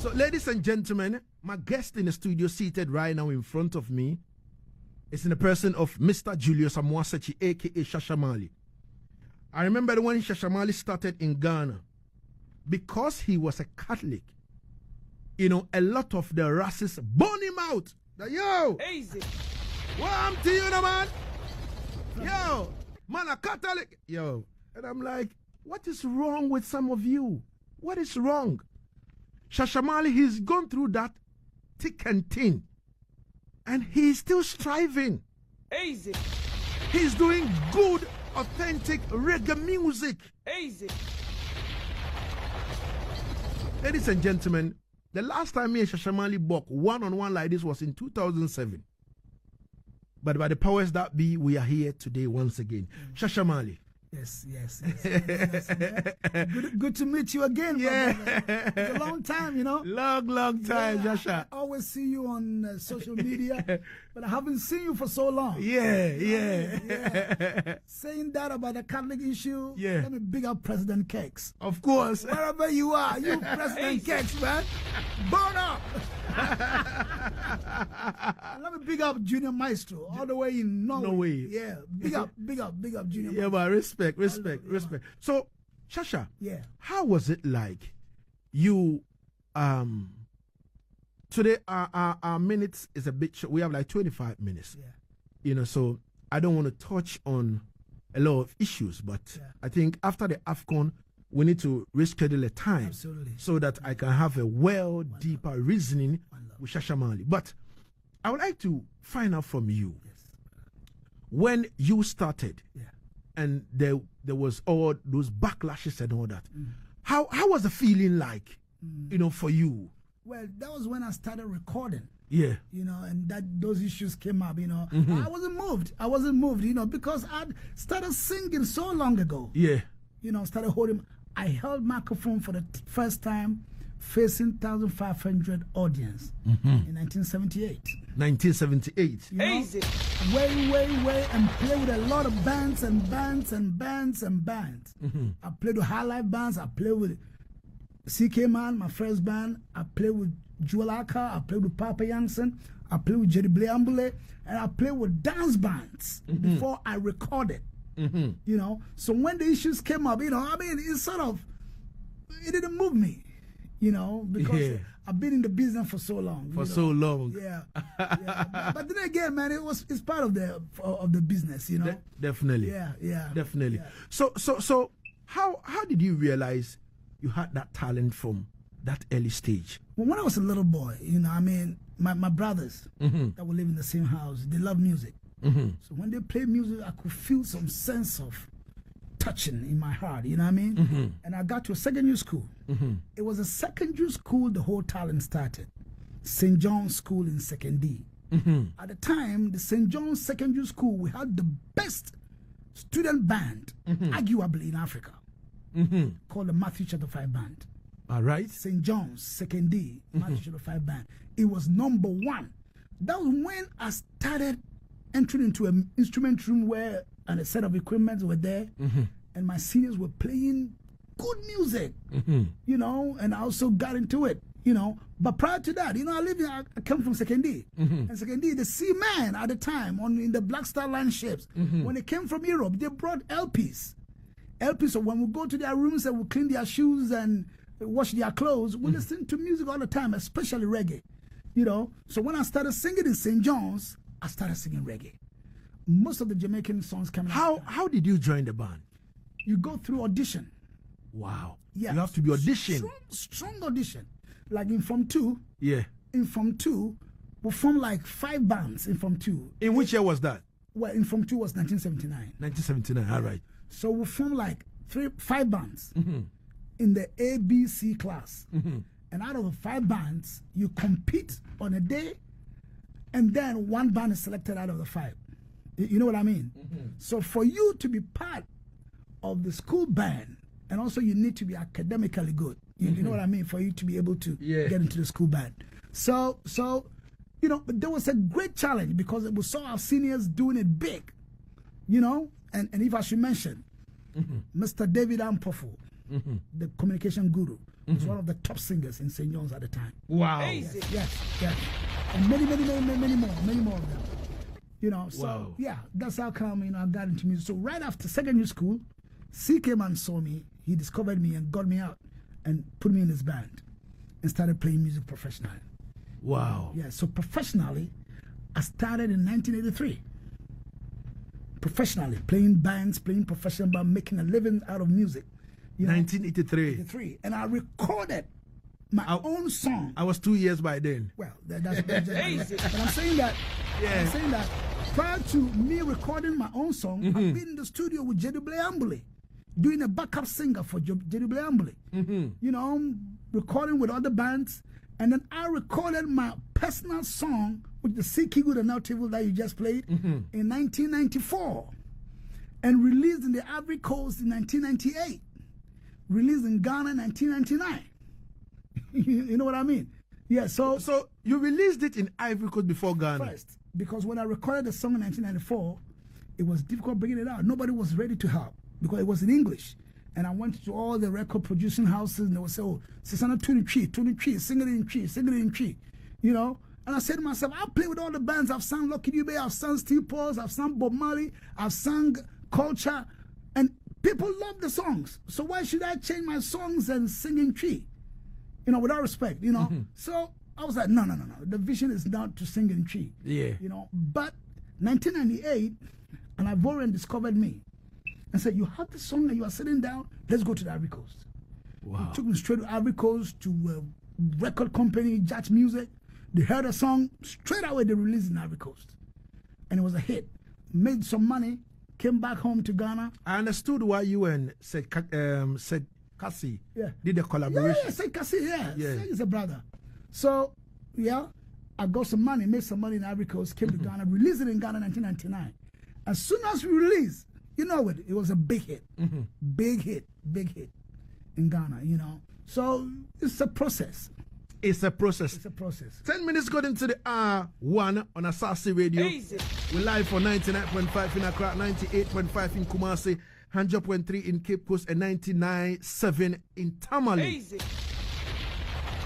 So, ladies and gentlemen, my guest in the studio seated right now in front of me is in the person of Mr. Julius Amwasechi, a.k.a. Shasha Marley. I remember when Shasha Marley started in Ghana, because he was a Catholic, you know, a lot of the racists burn him out. Like, yo, easy. Well, I'm to you, no, man. Yo, man, a Catholic. Yo. And I'm like, what is wrong with some of you? What is wrong? Shasha Marley, he's gone through that thick and thin. And he's still striving. Easy. He's doing good, authentic reggae music. Easy. Ladies and gentlemen, the last time me and Shasha Marley spoke one-on-one like this was in 2007. But by the powers that be, we are here today once again. Shasha Marley. Yes. Good to meet you again, yeah. brother. It's a long time, you know. Long time, Shasha. I always see you on social media, but I haven't seen you for so long. Yeah. Saying that about the Catholic issue, yeah. Let me big up President Kex. Of course. Wherever you are, you President Kex, man. Burn up. Let me big up Junior Maestro, all the way in Norway. Yeah, big up Junior Maestro. But respect. So, Shasha, how was it like you, today our minutes is a bit short. We have like 25 minutes. Yeah. You know, so I don't want to touch on a lot of issues, but I think after the AFCON, we need to reschedule a time so that I can have a deeper reasoning with Shasha Marley. But I would like to find out from you, when you started and there was all those backlashes and all that, how was the feeling like, you know, for you? Well, that was when I started recording. Yeah. You know, and those issues came up, you know. I wasn't moved, you know, because I'd started singing so long ago. Yeah. You know, I held microphone for the first time facing 1,500 audience in 1978. 1978. You know, easy. Way, and play with a lot of bands. I played with High Life bands. I played with CK Man, my first band. I played with Jewel Aka. I played with Papa Jansen. I played with Jerry Bleambule. And I played with dance bands before I recorded. You know, so when the issues came up, you know, I mean, it didn't move me, you know, because I've been in the business for so long. So long. Yeah. But then again, man, it's part of the business, you know. Definitely. Yeah. Definitely. Yeah. So how did you realize you had that talent from that early stage? Well, when I was a little boy, you know, I mean, my brothers that would live in the same house, they love music. So when they play music, I could feel some sense of touching in my heart, you know what I mean? And I got to a secondary school. It was a secondary school the whole talent started. St. John's School in 2nd D. At the time, the St. John's Secondary School, we had the best student band, arguably in Africa, called the Matthew Chapter 5 Band. All right. St. John's 2nd D, Matthew Chapter 5 Band. It was #1. That was when I started entering into an instrument room where and a set of equipment were there, and my seniors were playing good music, you know, and I also got into it, you know. But prior to that, you know, I come from 2nd D, and 2nd D, the Seaman at the time in the Black Star Line ships, when they came from Europe, they brought LPs. So when we go to their rooms and we clean their shoes and wash their clothes, we listen to music all the time, especially reggae, you know. So when I started singing in St. John's, I started singing reggae. Most of the Jamaican songs coming out. How did you join the band? You go through audition. Wow. Yeah. You have to be auditioned. Strong audition. Like in Form 2. Yeah. In Form 2, we formed like 5 bands in Form 2. In which year was that? Well, in Form 2 was 1979. 1979, all right. So we formed like 5 bands in the ABC class. And out of the 5 bands, you compete on a day, and then 1 band is selected out of the 5. You know what I mean? So for you to be part of the school band, and also you need to be academically good. You know what I mean? For you to be able to get into the school band. So you know, but there was a great challenge because we saw our seniors doing it big, you know. And if I should mention, Mr. David Ampofo, the communication guru, He was one of the top singers in St. John's at the time. Wow. Yes. And many more of them. You know, so Wow. yeah, that's how come, you know, I got into music. So right after secondary school, C came and saw me. He discovered me and got me out and put me in his band and started playing music professionally. Wow. Yeah, so professionally, I started in 1983. Professionally, playing bands, playing professional band, making a living out of music. You know, 1983. And I recorded my own song. I was 2 years by then. Well, that's but I'm saying that. Yeah. I'm saying that prior to me recording my own song, I've been in the studio with Jeddy Bleambule, doing a backup singer for Jeddy Bleambule. You know, recording with other bands, and then I recorded my personal song with the C-Key Good and Now Table that you just played in 1994, and released in the Ivory Coast in 1998, released in Ghana in 1999. You know what I mean? Yeah, so you released it in Ivory Coast before Ghana? First, because when I recorded the song in 1994, it was difficult bringing it out. Nobody was ready to help because it was in English. And I went to all the record producing houses and they would say, oh, Sisana 23, sing it in tree, you know? And I said to myself, I'll play with all the bands. I've sung Lucky Dube, I've sung Steve Paul's, I've sung Bob Marley, I've sung Culture, and people love the songs. So why should I change my songs and sing in tree? You know, without respect, you know? So I was like, no. The vision is not to sing in tree. Yeah. You know, but 1998, and Ivorian discovered me and said, you have the song and you are sitting down, let's go to the Ivory Coast. Wow. He took me straight to Ivory Coast to a record company, Judge Music. They heard a song, straight away they released it in Ivory Coast. And it was a hit. Made some money, came back home to Ghana. I understood why you and said Cassie did a collaboration. Yeah, Said Cassie, yeah. Yeah. Said is a brother. So, yeah, I got some money, made some money in Ivory Coast, came to Ghana, released it in Ghana in 1999. As soon as we released, you know it was a big hit. Big hit in Ghana, you know. So it's a process. It's a process. 10 minutes got into the R1 on Asaase Radio. We're live on 99.5 in Accra, 98.5 in Kumasi, 100.3 in Cape Coast, and 99.7 in Tamale.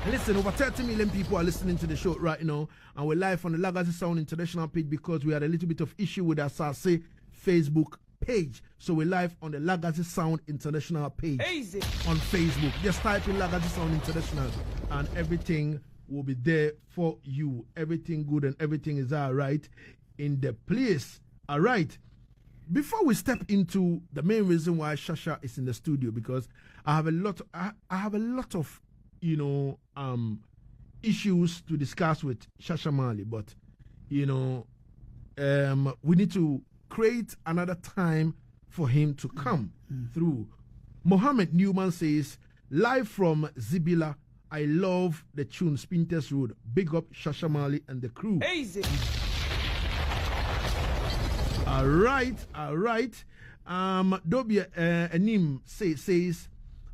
Listen, over 30 million people are listening to the show right now, and we're live on the Lagazee Sound International page because we had a little bit of issue with Asaase Facebook page. So we're live on the Lagazee Sound International page on Facebook. Just type in Lagazee Sound International and everything will be there for you. Everything good and everything is all right in the place. All right. Before we step into the main reason why Shasha is in the studio, because I have a lot of you know issues to discuss with Shasha Marley, but you know we need to create another time for him to come through. Mohammed Newman says, live from Zibila, I love the tune Spintex Road. Big up Shasha Marley and the crew. All right. Dobia Anim says,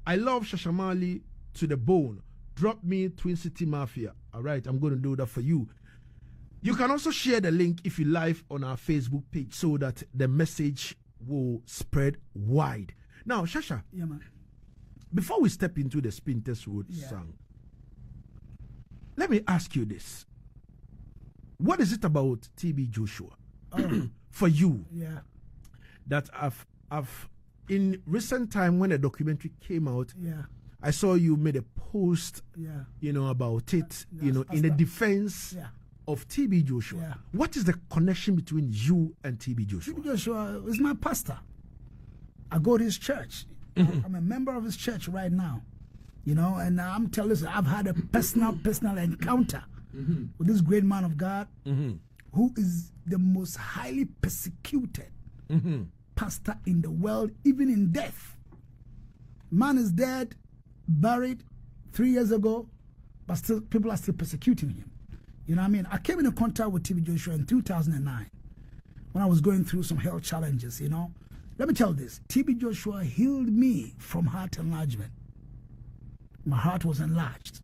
I love Shasha Marley to the bone. Drop me Twin City Mafia. All right, I'm going to do that for you. You can also share the link if you live on our Facebook page so that the message will spread wide. Now, Shasha, Yeah, man. before we step into the Spintex Road song, let me ask you this. What is it about TB Joshua for you that I've in recent time when a documentary came out, I saw you made a post, you know, about it, you know, in the defense of TB Joshua. What is the connection between you and TB Joshua? TB Joshua is my pastor. I go to his church. I'm a member of his church right now, you know, and I'm telling you, I've had a personal encounter with this great man of God who is the most highly persecuted pastor in the world, even in death. Man is dead, buried 3 years ago, but still people are still persecuting him. You know what I mean? I came into contact with TB Joshua in 2009 when I was going through some health challenges, you know. Let me tell you this. TB Joshua healed me from heart enlargement. My heart was enlarged.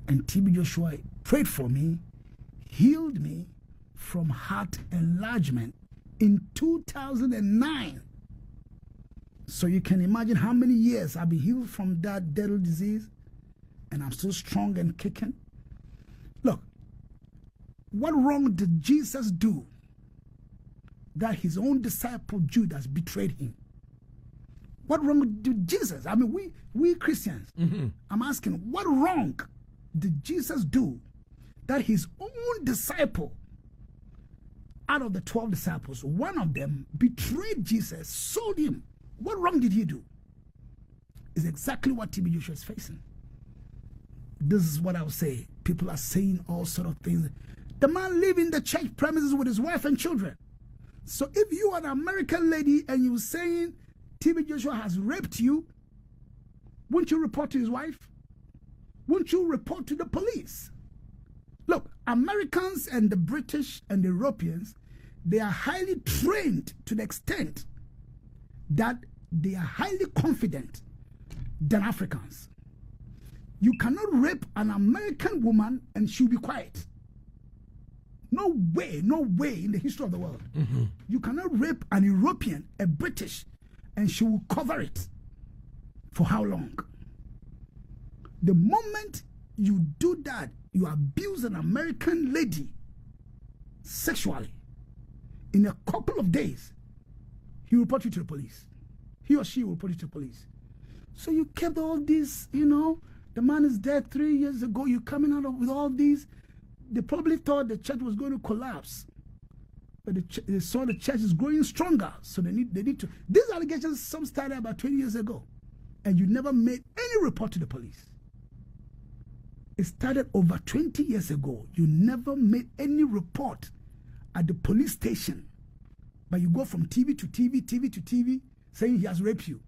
And TB Joshua prayed for me, healed me from heart enlargement in 2009. So you can imagine how many years I've been healed from that deadly disease. and I'm still strong and kicking. Look, what wrong did Jesus do that his own disciple Judas betrayed him? What wrong did Jesus? I mean, we Christians, I'm asking, what wrong did Jesus do that his own disciple, out of the 12 disciples, one of them betrayed Jesus, sold him? What wrong did he do? It's exactly what TB Joshua is facing. This is what I would say. People are saying all sort of things. The man lived in the church premises with his wife and children. So if you are an American lady and you're saying TB Joshua has raped you, won't you report to his wife? Won't you report to the police? Look, Americans and the British and the Europeans, they are highly trained to the extent that they are highly confident than Africans. You cannot rape an American woman and she'll be quiet. No way in the history of the world. You cannot rape an European, a British, and she will cover it. For how long? The moment you do that, you abuse an American lady sexually, in a couple of days, he will report you to the police. He or she will report you to the police. So you kept all this, the man is dead 3 years ago, you're coming out with all these. They probably thought the church was going to collapse. But they saw the church is growing stronger. So they need to. These allegations, some started about 20 years ago. And you never made any report to the police. It started over 20 years ago. You never made any report at the police station. But you go from TV to TV, saying he has raped you.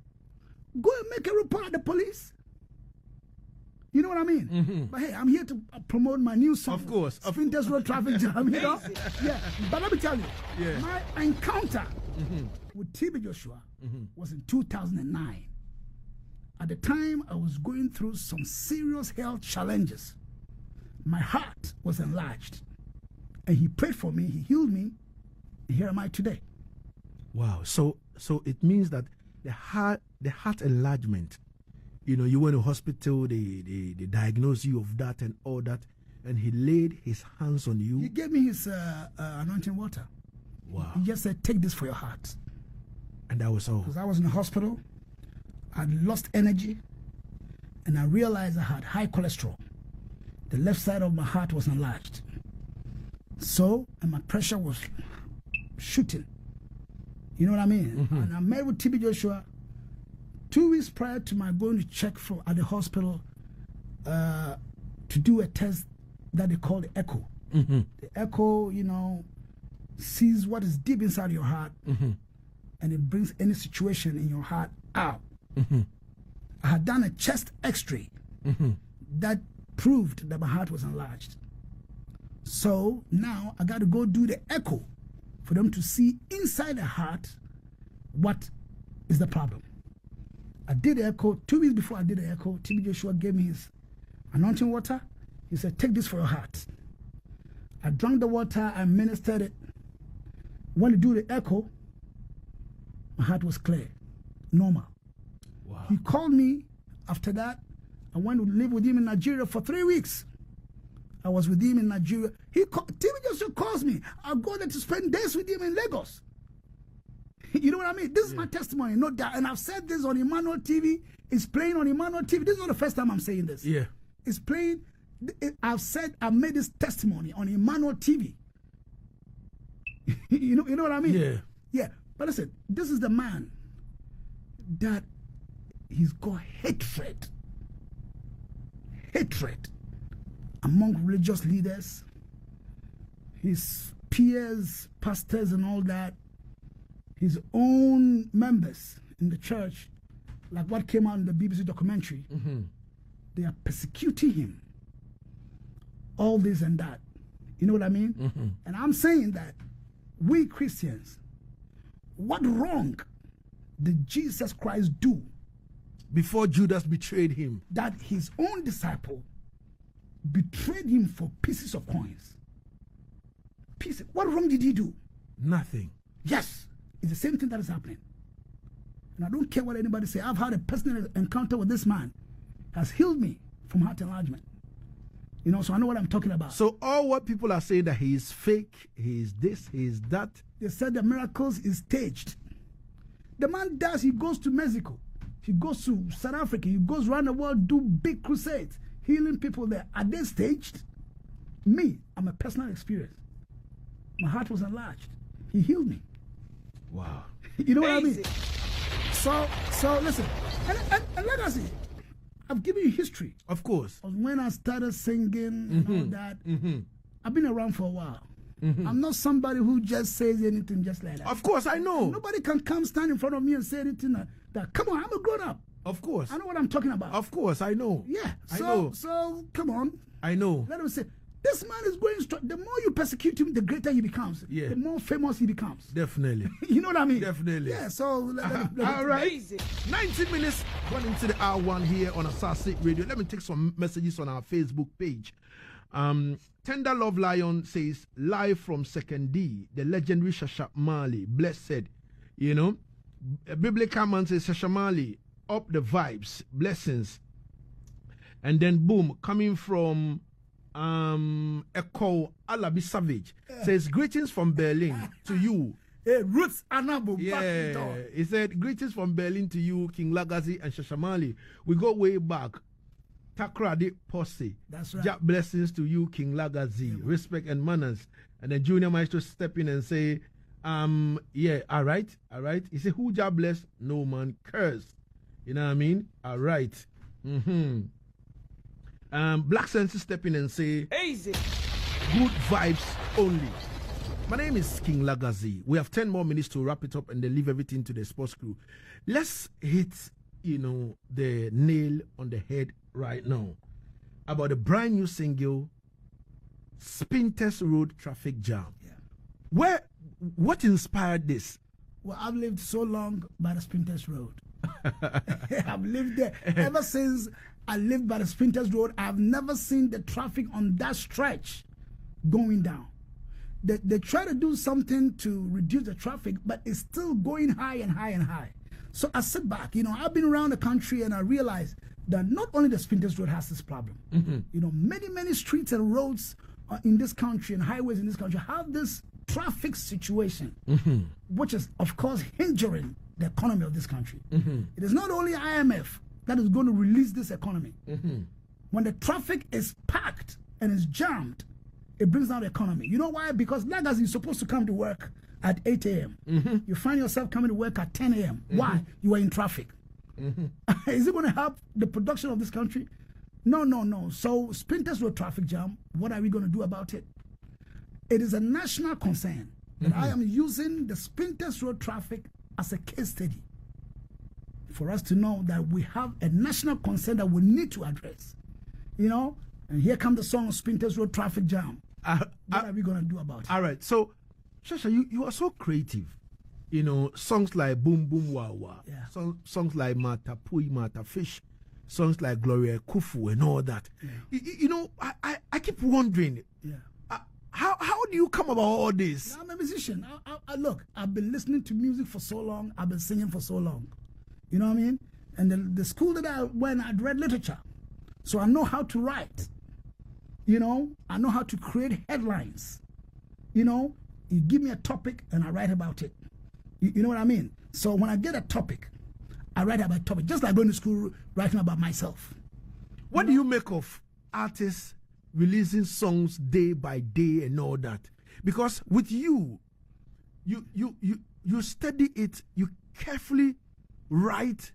Go and make a report at the police. You know what I mean? But hey, I'm here to promote my new song. Of course. Spintex Road Traffic Jam, Yeah. But let me tell you, my encounter with TB Joshua was in 2009. At the time, I was going through some serious health challenges. My heart was enlarged. And he prayed for me, he healed me, and here am I today. Wow. So it means that the heart enlargement, you went to hospital, they diagnosed you of that and all that, and he laid his hands on you. He gave me his anointing water. Wow. He just said, take this for your heart. And that was all. Because I was in the hospital, I lost energy, and I realized I had high cholesterol. The left side of my heart was enlarged. So, and my pressure was shooting. You know what I mean? And I met with TB Joshua 2 weeks prior to my going to check at the hospital to do a test that they call the echo. The echo, sees what is deep inside your heart, and it brings any situation in your heart out. I had done a chest x-ray that proved that my heart was enlarged. So now I got to go do the echo for them to see inside the heart what is the problem. I did the echo. 2 weeks before I did the echo, TB Joshua gave me his anointing water. He said, take this for your heart. I drank the water, I ministered it. When I do the echo, my heart was clear, normal. Wow. He called me after that. I went to live with him in Nigeria for 3 weeks. I was with him in Nigeria. TB Joshua calls me. I'll go there to spend days with him in Lagos. You know what I mean? This is my testimony, no doubt. And I've said this on Emmanuel TV. It's playing on Emmanuel TV. This is not the first time I'm saying this. Yeah. It's playing. I made this testimony on Emmanuel TV. you know what I mean? Yeah. Yeah. But listen, this is the man that he's got hatred among religious leaders, his peers, pastors and all that, his own members in the church, like what came out in the BBC documentary. They are persecuting him. All this and that. You know what I mean? And I'm saying that we Christians, what wrong did Jesus Christ do before Judas betrayed him? That his own disciple betrayed him for pieces of coins. Pieces. What wrong did he do? Nothing. Yes. It's the same thing that is happening. And I don't care what anybody say. I've had a personal encounter with this man. Has healed me from heart enlargement. You know, so I know what I'm talking about. So all what people are saying that he is fake, he is this, he is that. They said the miracles is staged. The man does, he goes to Mexico, he goes to South Africa, he goes around the world, do big crusades, healing people there. Are they staged? Me, I'm a personal experience. My heart was enlarged. He healed me. Wow. You know what I mean? So listen, and like I said, I've given you history. Of course. When I started singing and all that, I've been around for a while. I'm not somebody who just says anything just like that. Of course, I know. Nobody can come stand in front of me and say anything that come on, I'm a grown up. Of course. I know what I'm talking about. Of course, I know. Yeah. I know. So come on. I know. Let him say, this man is going strong. The more you persecute him, the greater he becomes. Yeah. The more famous he becomes. Definitely. You know what I mean? Definitely. Yeah, so all right. 19 minutes going into the hour one here on Asaase Radio. Let me take some messages on our Facebook page. Tender Love Lion says, live from Second D, the legendary Shasha Marley, blessed. You know, Biblical Man says, Shasha Marley, up the vibes, blessings. And then boom, coming from Echo Alabi Savage, says, greetings from Berlin to you. Hey, Roots Anabu. Yeah, he said, greetings from Berlin to you, King Lagazee and Shasha Marley. We go way back. Accra de Posse. That's right. Jack blessings to you, King Lagazee. Respect and manners. And then Junior Maestro step in and say, yeah, all right. He said, who Jack bless? No man curse. You know what I mean? All right. Black Sense step in and say, easy. Good vibes only. My name is King Lagazee. We have 10 more minutes to wrap it up and then leave everything to the sports crew. Let's hit, the nail on the head right now about the brand new single, Spintex Road Traffic Jam. Yeah. What inspired this? Well, I've lived so long by the Spintex Road. I've lived there ever since I lived by the Spintex Road. I've never seen the traffic on that stretch going down. They try to do something to reduce the traffic, but it's still going high and high and high. So I sit back, I've been around the country and I realized that not only the Spintex Road has this problem, many streets and roads in this country and highways in this country have this traffic situation, which is, of course, hindering the economy of this country. It is not only IMF that is going to release this economy. When the traffic is packed and is jammed, it brings down the economy. You know why? Because Lagazee is supposed to come to work at 8 a.m. You find yourself coming to work at 10 a.m. Why? You are in traffic. Is it going to help the production of this country? No. So Spintex Road Traffic Jam, what are we going to do about it? It is a national concern that I am using the Spintex Road traffic as a case study for us to know that we have a national concern that we need to address. And here comes the song Spintex Road Traffic Jam. What are we going to do about it? All right. So, Shasha, you are so creative. Songs like Boom Boom Wah Wah. Yeah. Songs like Mata Pui Mata Fish. Songs like Gloria Kufu and all that. Yeah. I keep wondering. Yeah. How do you come about all this? I'm a musician. Look, I've been listening to music for so long. I've been singing for so long. You know what I mean? And the school that I went, I'd read literature. So I know how to write. I know how to create headlines. You give me a topic and I write about it. You know what I mean? So when I get a topic, I write about a topic. Just like going to school writing about myself. What do you make of artists releasing songs day by day and all that? Because with you study it, you carefully write,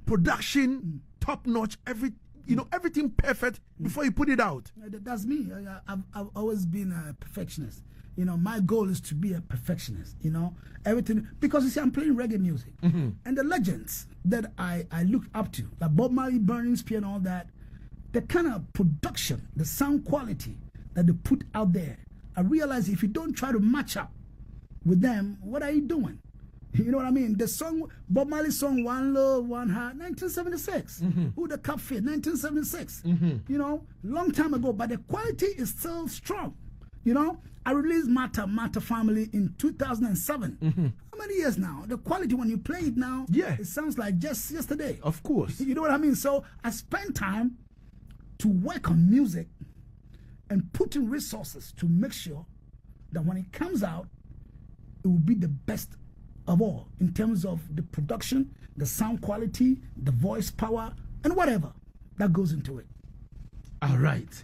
production, top notch, everything perfect before you put it out. That's me. I've always been a perfectionist. My goal is to be a perfectionist. Everything, because you see, I'm playing reggae music, and the legends that I look up to, like Bob Marley, Burning Spear, and all that. The kind of production, the sound quality that they put out there, I realize if you don't try to match up with them, what are you doing? You know what I mean? The song, Bob Marley song, One Love, One Heart, 1976. Who the Cup Fit, 1976. Long time ago, but the quality is still strong. I released Mata Family in 2007. How many years now? The quality, when you play it now, it sounds like just yesterday. Of course. You know what I mean? So I spent time to work on music and put in resources to make sure that when it comes out, it will be the best of all in terms of the production, the sound quality, the voice power, and whatever that goes into it. All right.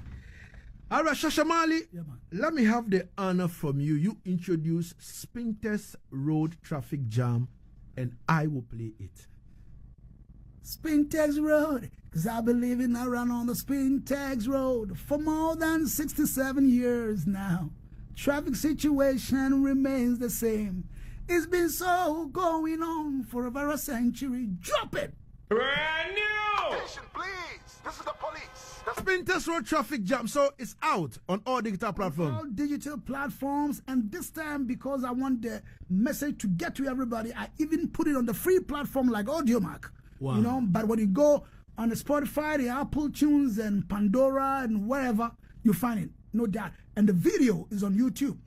All right, Shasha Marley, Yeah, man. let me have the honor from you. You introduce Spintex Road Traffic Jam, and I will play it. Spintex Road, cause I've been living around on the Spintex Road for more than 67 years now. Traffic situation remains the same. It's been so going on for over a century. Drop it! Brand new! Attention, please. This is the police. The Spintex Road Traffic Jam, so it's out on all digital platforms. All digital platforms, and this time because I want the message to get to everybody, I even put it on the free platform like AudioMac. Wow. You know, but when you go on the Spotify, the Apple Tunes, and Pandora, and wherever, you find it, no doubt. And the video is on YouTube.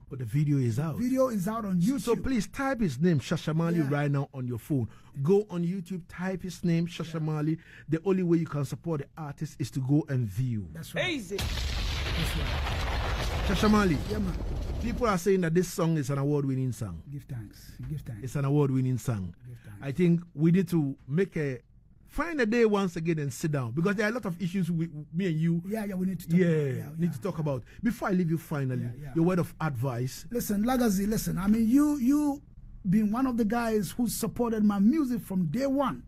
But the video is out. Video is out on YouTube. So please type his name, Shasha Marley, Yeah. right now on your phone. Go on YouTube, type his name, Shasha Marley. The only way you can support the artist is to go and view. That's right. Easy. That's right. Shasha Marley, Yeah, man. people are saying that this song is an award-winning song. Give thanks. Give thanks. It's an award-winning song. Give thanks. I think we need to find a day once again and sit down, because there are a lot of issues with me and you. Yeah, we need to talk about. Need to talk about. Before I leave you finally, Yeah. your word of advice. Listen, Lagazee, listen. I mean, you being one of the guys who supported my music from day one,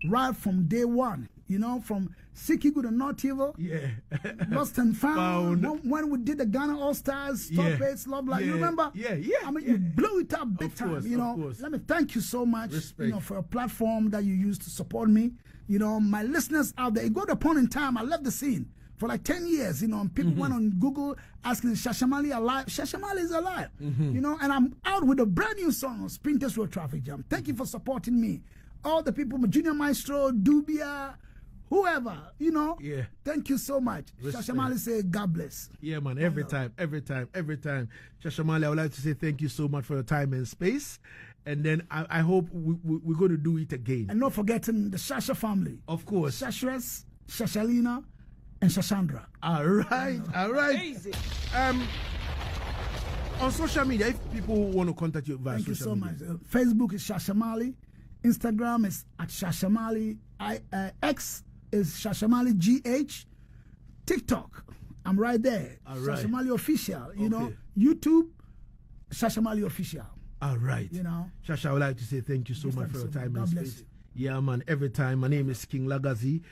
right from day one. You know, from Siki Good and Not Evil, Yeah. Lost and Found. Found. When we did the Ghana All Stars, Stop Yeah. It, Love Like, you Yeah. remember? Yeah. I mean, you blew it up big Of time. course, You know, of course. let me thank you so much. Respect. You know, for a platform that you used to support me. You know, my listeners out there. It got a point in time. I left the scene for like 10 years. You know, and people went on Google asking, "Shasha Marley alive?" Shasha Marley is alive. You know, and I'm out with a brand new song on Spintex Road Traffic Jam. Thank you for supporting me. All the people, Junior Maestro, Dubia, whoever, you know. Yeah. Thank you so much. Respect. Shasha Marley say, God bless. Yeah, man. Every time. Shasha Marley, I would like to say thank you so much for your time and space. And then I hope we're going to do it again. And not forgetting the Shasha family. Of course. Shashres, Shashalina, and Shashandra. All right. Easy. On social media, if people want to contact you via Thank you social so media. much. Facebook is Shasha Marley. Instagram is at Shasha Marley. X is Shasha Marley GH. TikTok, I'm right there. All right. Shasha Marley Official. You know, Okay. YouTube, Shasha Marley Official. All right. You know. Shasha, I would like to say thank you so Yes, much thank for you your so time much. and God bless space. you. Yeah, man. Every time. My name is King Lagazee.